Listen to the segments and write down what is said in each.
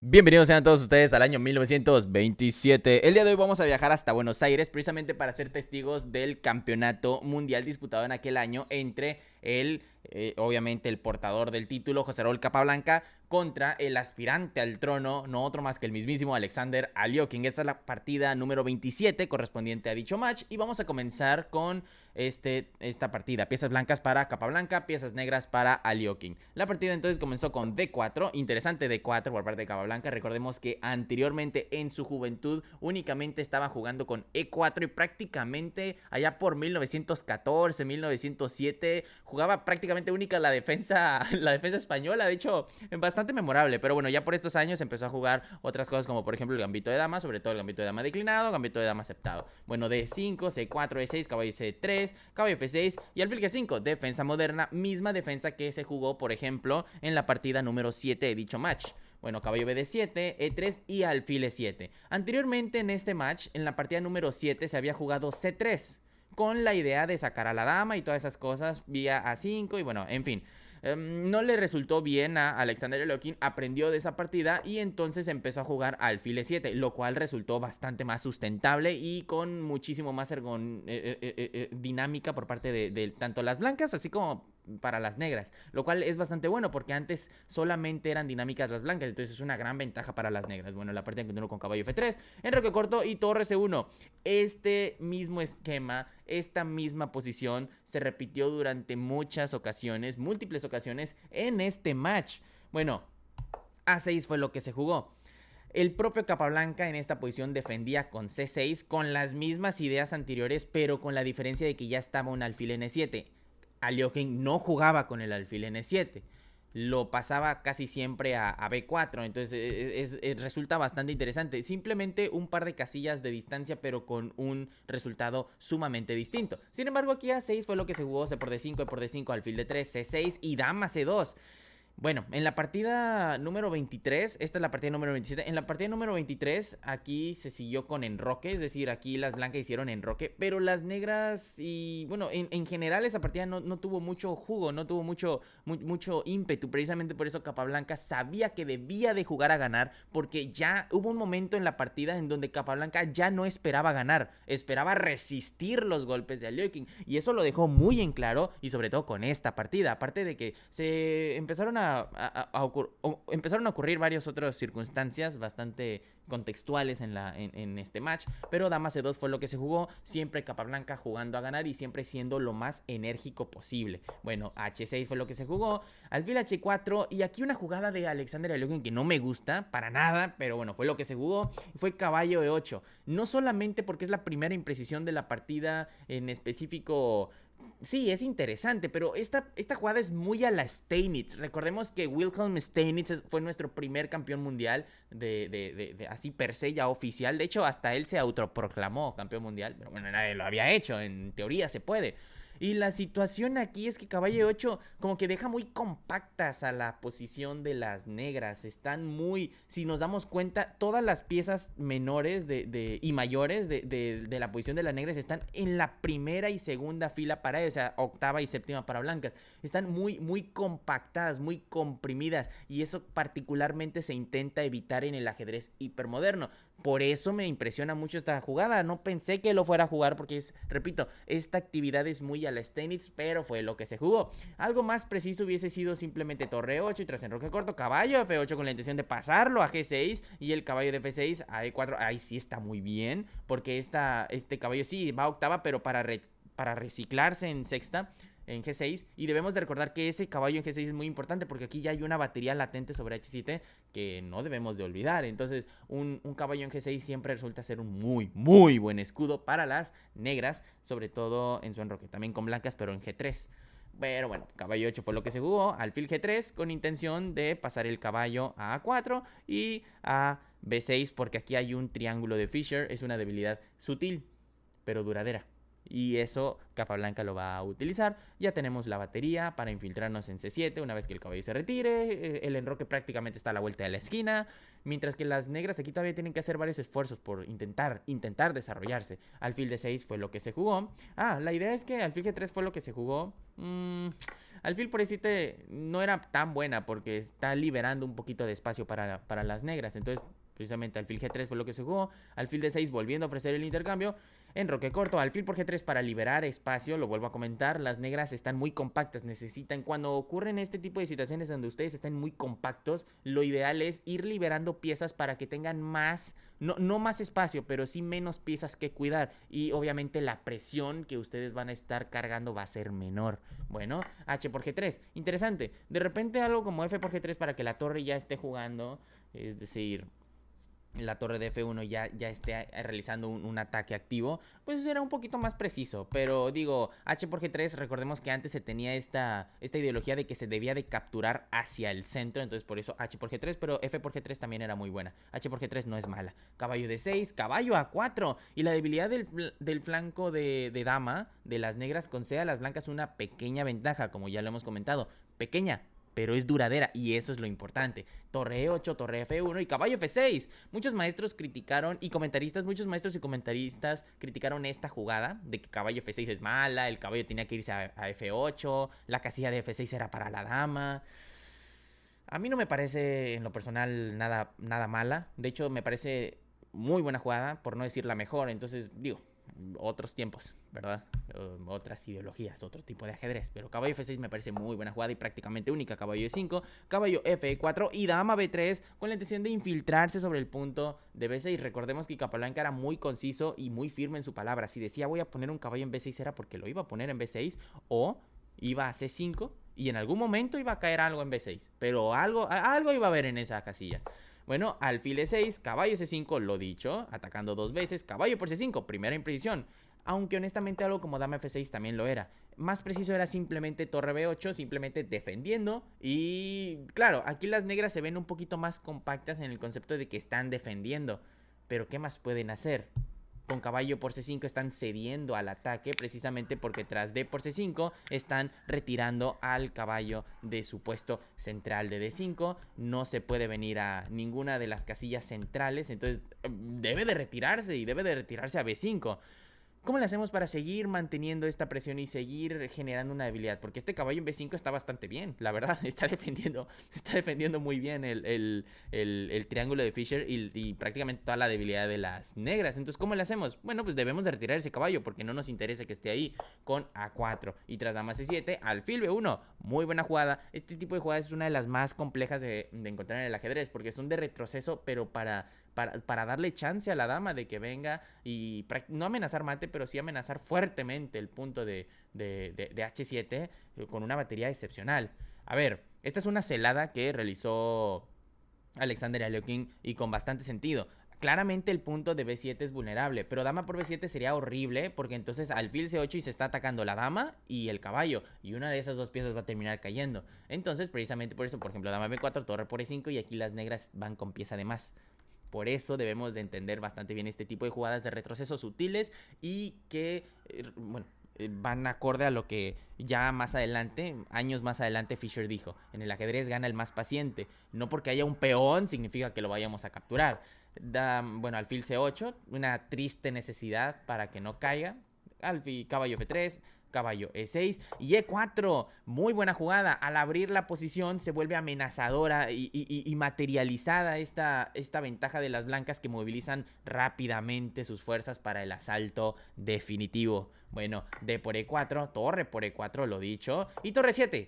Bienvenidos sean todos ustedes al año 1927. El día de hoy vamos a viajar hasta Buenos Aires precisamente para ser testigos del campeonato mundial disputado en aquel año entre obviamente el portador del título, José Raúl Capablanca, contra el aspirante al trono, no otro más que el mismísimo Alexander Aliokin. Esta es la partida número 27 correspondiente a dicho match y vamos a comenzar con esta partida. Piezas blancas para Capablanca, piezas negras para Aliokin. La partida entonces comenzó con D4, interesante D4 por parte de Capablanca. Recordemos que anteriormente en su juventud únicamente estaba jugando con E4 y prácticamente allá por 1914, 1907 jugaba prácticamente única la defensa española. De hecho, bastante memorable, pero bueno, ya por estos años empezó a jugar otras cosas como por ejemplo el gambito de dama, sobre todo el gambito de dama declinado, gambito de dama aceptado. Bueno, D5, C4, E6, caballo C3, caballo F6 y alfil G5, defensa moderna, misma defensa que se jugó por ejemplo en la partida número 7 de dicho match. Bueno, caballo BD7, E3 y alfil E7. Anteriormente en este match, en la partida número 7 se había jugado C3 con la idea de sacar a la dama y todas esas cosas vía A5 y bueno, en fin. No le resultó bien a Alexander Aliokin, aprendió de esa partida y entonces empezó a jugar alfil E7, lo cual resultó bastante más sustentable y con muchísimo más dinámica por parte de tanto las blancas así como para las negras, lo cual es bastante bueno porque antes solamente eran dinámicas las blancas, entonces es una gran ventaja para las negras. Bueno, la partida continuó con caballo F3, enroque corto y torre C1. Este mismo esquema, esta misma posición se repitió durante muchas ocasiones, múltiples ocasiones en este match. Bueno, A6 fue lo que se jugó. El propio Capablanca en esta posición defendía con C6 con las mismas ideas anteriores, pero con la diferencia de que ya estaba un alfil N7. Aliokin no jugaba con el alfil N7, lo pasaba casi siempre a B4, entonces resulta bastante interesante. Simplemente un par de casillas de distancia, pero con un resultado sumamente distinto. Sin embargo, aquí A6 fue lo que se jugó, C por D5, E por D5, alfil D3, C6 y dama C2. Bueno, en la partida número 23, esta es la partida número 27, en la partida número 23 aquí se siguió con enroque, es decir, aquí las blancas hicieron enroque, pero las negras y bueno, en general esa partida no tuvo mucho jugo, no tuvo mucho ímpetu, precisamente por eso Capablanca sabía que debía de jugar a ganar, porque ya hubo un momento en la partida en donde Capablanca ya no esperaba ganar, esperaba resistir los golpes de Aliokin, y eso lo dejó muy en claro, y sobre todo con esta partida, aparte de que se empezaron empezaron a ocurrir varias otras circunstancias bastante contextuales en este match, pero dama C2 fue lo que se jugó, siempre Capablanca jugando a ganar y siempre siendo lo más enérgico posible. Bueno, H6 fue lo que se jugó, alfil H4 y aquí una jugada de Alexander Aliokin que no me gusta para nada, pero bueno, fue lo que se jugó, fue caballo E8, no solamente porque es la primera imprecisión de la partida en específico. Sí, es interesante, pero esta jugada es muy a la Steinitz. Recordemos que Wilhelm Steinitz fue nuestro primer campeón mundial de así per se ya oficial. De hecho, hasta él se autoproclamó campeón mundial, pero bueno, nadie lo había hecho, en teoría se puede. Y la situación aquí es que caballo 8 como que deja muy compactas a la posición de las negras. Están muy, si nos damos cuenta, todas las piezas menores y mayores de la posición de las negras están en la primera y segunda fila para ellos, o sea, octava y séptima para blancas. Están muy compactadas, muy comprimidas y eso particularmente se intenta evitar en el ajedrez hipermoderno. Por eso me impresiona mucho esta jugada. No pensé que lo fuera a jugar porque repito, esta actividad es muy a la Steinitz, pero fue lo que se jugó. Algo más preciso hubiese sido simplemente torre 8 y tras enroque corto, caballo F8 con la intención de pasarlo a G6 y el caballo de F6 a E4. Ahí sí está muy bien, porque este caballo sí va a octava, pero para reciclarse en sexta en G6 y debemos de recordar que ese caballo en G6 es muy importante porque aquí ya hay una batería latente sobre H7 que no debemos de olvidar. Entonces un caballo en G6 siempre resulta ser un muy buen escudo para las negras, sobre todo en su enroque, también con blancas pero en G3. Pero bueno, caballo 8 fue lo que se jugó, alfil G3 con intención de pasar el caballo a A4 y a B6 porque aquí hay un triángulo de Fischer, es una debilidad sutil pero duradera. Y eso Capablanca lo va a utilizar. Ya tenemos la batería para infiltrarnos en C7 una vez que el caballo se retire. El enroque prácticamente está a la vuelta de la esquina. Mientras que las negras aquí todavía tienen que hacer varios esfuerzos por intentar desarrollarse. Alfil D6 fue lo que se jugó. La idea es que alfil G3 fue lo que se jugó. Alfil por E7 no era tan buena porque está liberando un poquito de espacio para las negras. Entonces, precisamente alfil G3 fue lo que se jugó. Alfil D6 volviendo a ofrecer el intercambio. Enroque corto, alfil por G3 para liberar espacio, lo vuelvo a comentar, las negras están muy compactas, necesitan, cuando ocurren este tipo de situaciones donde ustedes están muy compactos, lo ideal es ir liberando piezas para que tengan más, no más espacio, pero sí menos piezas que cuidar, y obviamente la presión que ustedes van a estar cargando va a ser menor. Bueno, H por G3, interesante, de repente algo como F por G3 para que la torre ya esté jugando, es decir, la torre de F1 ya esté realizando un ataque activo, pues era un poquito más preciso. Pero digo, H por G3, recordemos que antes se tenía esta ideología de que se debía de capturar hacia el centro, entonces por eso H por G3, pero F por G3 también era muy buena. H por G3 no es mala. Caballo D6, caballo A4, y la debilidad del flanco de dama de las negras concede a las blancas una pequeña ventaja, como ya lo hemos comentado, pequeña, pero es duradera, y eso es lo importante. Torre E8, torre F1 y caballo F6. Muchos maestros criticaron muchos maestros y comentaristas criticaron esta jugada de que caballo F6 es mala, el caballo tenía que irse a F8, la casilla de F6 era para la dama. A mí no me parece en lo personal nada mala, de hecho me parece muy buena jugada, por no decir la mejor. Entonces digo, otros tiempos, ¿verdad? Otras ideologías, otro tipo de ajedrez. Pero caballo F6 me parece muy buena jugada y prácticamente única. Caballo E5, caballo F4 y dama B3 con la intención de infiltrarse sobre el punto de B6. Recordemos que Capablanca era muy conciso y muy firme en su palabra. Si decía voy a poner un caballo en B6 era porque lo iba a poner en B6 o iba a C5 y en algún momento iba a caer algo en B6. Pero algo iba a haber en esa casilla. Bueno, alfil E6, caballo C5, lo dicho, atacando dos veces, caballo por C5, primera imprecisión. Aunque honestamente algo como dama F6 también lo era. Más preciso era simplemente torre B8, simplemente defendiendo. Y claro, aquí las negras se ven un poquito más compactas en el concepto de que están defendiendo. Pero ¿qué más pueden hacer? Con caballo por C5 están cediendo al ataque, precisamente porque tras D por C5 están retirando al caballo de su puesto central de D5. No se puede venir a ninguna de las casillas centrales, entonces debe de retirarse y debe de retirarse a B5. ¿Cómo le hacemos para seguir manteniendo esta presión y seguir generando una debilidad? Porque este caballo en B5 está bastante bien, la verdad, está defendiendo muy bien el triángulo de Fischer y prácticamente toda la debilidad de las negras. Entonces, ¿cómo le hacemos? Bueno, pues debemos de retirar ese caballo porque no nos interesa que esté ahí con A4. Y tras dama C7, alfil B1, muy buena jugada. Este tipo de jugadas es una de las más complejas de encontrar en el ajedrez porque son de retroceso, pero para darle chance a la dama de que venga y no amenazar mate, pero sí amenazar fuertemente el punto de H7 con una batería excepcional. A ver, esta es una celada que realizó Alexander Alekhine y con bastante sentido. Claramente el punto de B7 es vulnerable, pero dama por B7 sería horrible porque entonces alfil C8 y se está atacando la dama y el caballo y una de esas dos piezas va a terminar cayendo. Entonces precisamente por eso, por ejemplo, dama B4, torre por E5 y aquí las negras van con pieza de más. Por eso debemos de entender bastante bien este tipo de jugadas de retrocesos sutiles y que, van acorde a lo que ya más adelante, años más adelante, Fischer dijo. En el ajedrez gana el más paciente. No porque haya un peón significa que lo vayamos a capturar. Alfil C8, una triste necesidad para que no caiga. Caballo F3, caballo E6 y E4, muy buena jugada. Al abrir la posición se vuelve amenazadora y materializada esta ventaja de las blancas que movilizan rápidamente sus fuerzas para el asalto definitivo. Bueno, D por E4, torre por E4, lo dicho, y torre 7.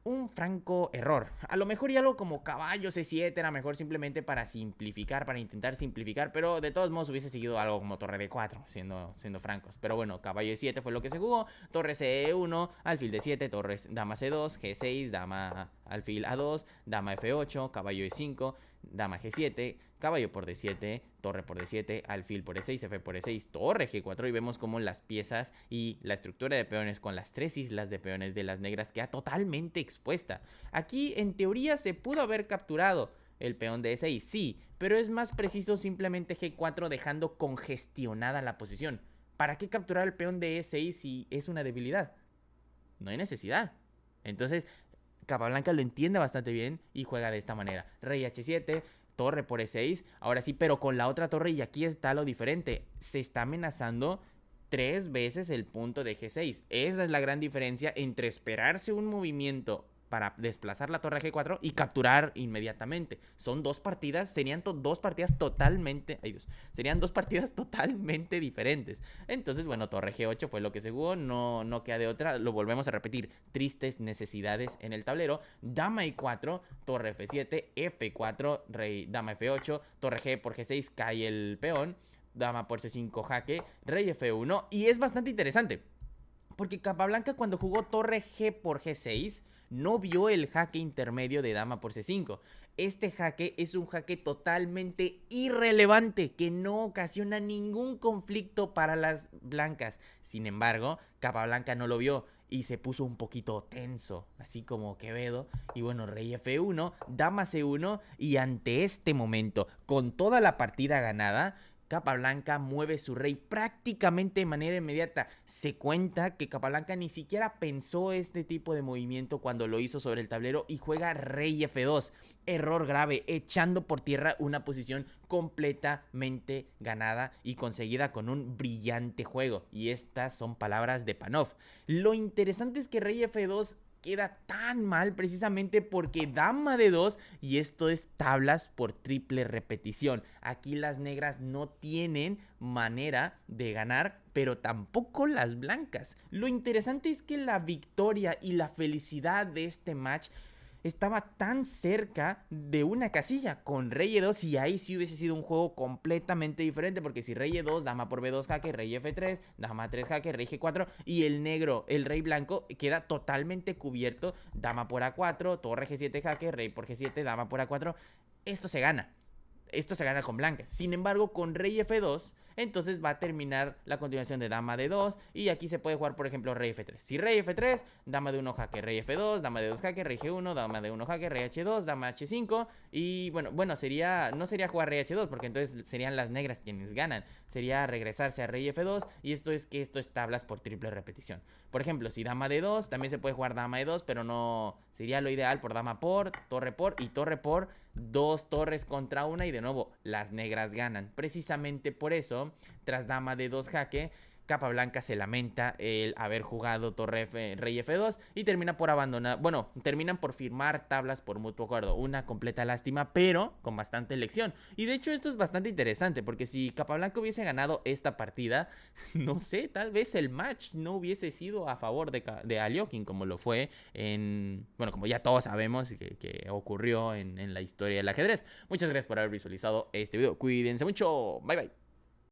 Un franco error. A lo mejor y algo como caballo C7 era mejor simplemente para simplificar, para intentar simplificar, pero de todos modos hubiese seguido algo como torre D4, siendo francos. Pero bueno, caballo E7 fue lo que se jugó, torre C1, alfil D7, torre dama C2, G6, dama alfil A2, dama F8, caballo E5, dama G7, caballo por D7, torre por D7, alfil por E6, F por E6, torre G4 y vemos como las piezas y la estructura de peones con las tres islas de peones de las negras queda totalmente expuesta. Aquí en teoría se pudo haber capturado el peón de E6, sí, pero es más preciso simplemente G4 dejando congestionada la posición. ¿Para qué capturar el peón de E6 si es una debilidad? No hay necesidad. Entonces Capablanca lo entiende bastante bien y juega de esta manera. Rey H7, torre por E6, ahora sí, pero con la otra torre, y aquí está lo diferente. Se está amenazando 3 veces el punto de G6. Esa es la gran diferencia entre esperarse un movimiento para desplazar la torre G4 y capturar inmediatamente. Son dos partidas, serían dos partidas totalmente, ay Dios, serían dos partidas totalmente diferentes. Entonces, bueno, torre G8 fue lo que se jugó, no queda de otra, lo volvemos a repetir, tristes necesidades en el tablero. Dama I4, torre F7, F4, rey, dama F8, torre G por G6, cae el peón, dama por C5, jaque, rey F1, y es bastante interesante, porque Capablanca cuando jugó torre G por G6 no vio el jaque intermedio de dama por C5. Este jaque es un jaque totalmente irrelevante que no ocasiona ningún conflicto para las blancas. Sin embargo, Capablanca no lo vio y se puso un poquito tenso, así como Quevedo. Y bueno, rey F1, dama C1, y ante este momento, con toda la partida ganada, Capablanca mueve su rey prácticamente de manera inmediata. Se cuenta que Capablanca ni siquiera pensó este tipo de movimiento cuando lo hizo sobre el tablero y juega rey F2. Error grave, echando por tierra una posición completamente ganada y conseguida con un brillante juego. Y estas son palabras de Panov. Lo interesante es que rey F2 queda tan mal precisamente porque dama de 2 y esto es tablas por triple repetición. Aquí las negras no tienen manera de ganar, pero tampoco las blancas. Lo interesante es que la victoria y la felicidad de este match estaba tan cerca de una casilla con rey E2 y ahí sí hubiese sido un juego completamente diferente, porque si rey E2, dama por B2 jaque, rey F3, dama 3 jaque, rey G4 y el negro, el rey blanco queda totalmente cubierto, dama por A4, torre G7 jaque, rey por G7, dama por A4. Esto se gana. Esto se gana con blancas. Sin embargo, con rey F2, entonces va a terminar la continuación de dama de 2. Y aquí se puede jugar, por ejemplo, rey F3. Si rey F3, dama de 1 jaque, rey F2, dama de 2 jaque, rey G1, dama de 1 jaque, rey H2, dama H5. Y bueno, no sería jugar rey H2, porque entonces serían las negras quienes ganan. Sería regresarse a rey F2. Y esto es tablas por triple repetición. Por ejemplo, si dama de 2, también se puede jugar dama de 2, pero no sería lo ideal por dama por, y torre por, dos torres contra una y de nuevo las negras ganan. Precisamente por eso, tras dama de 2 jaque, Capablanca se lamenta el haber jugado torre rey F2 y termina por abandonar, bueno, terminan por firmar tablas por mutuo acuerdo. Una completa lástima, pero con bastante elección. Y de hecho esto es bastante interesante, porque si Capablanca hubiese ganado esta partida, no sé, tal vez el match no hubiese sido a favor de Aliokin, como lo fue en, bueno, como ya todos sabemos que ocurrió en la historia del ajedrez. Muchas gracias por haber visualizado este video. Cuídense mucho. Bye bye.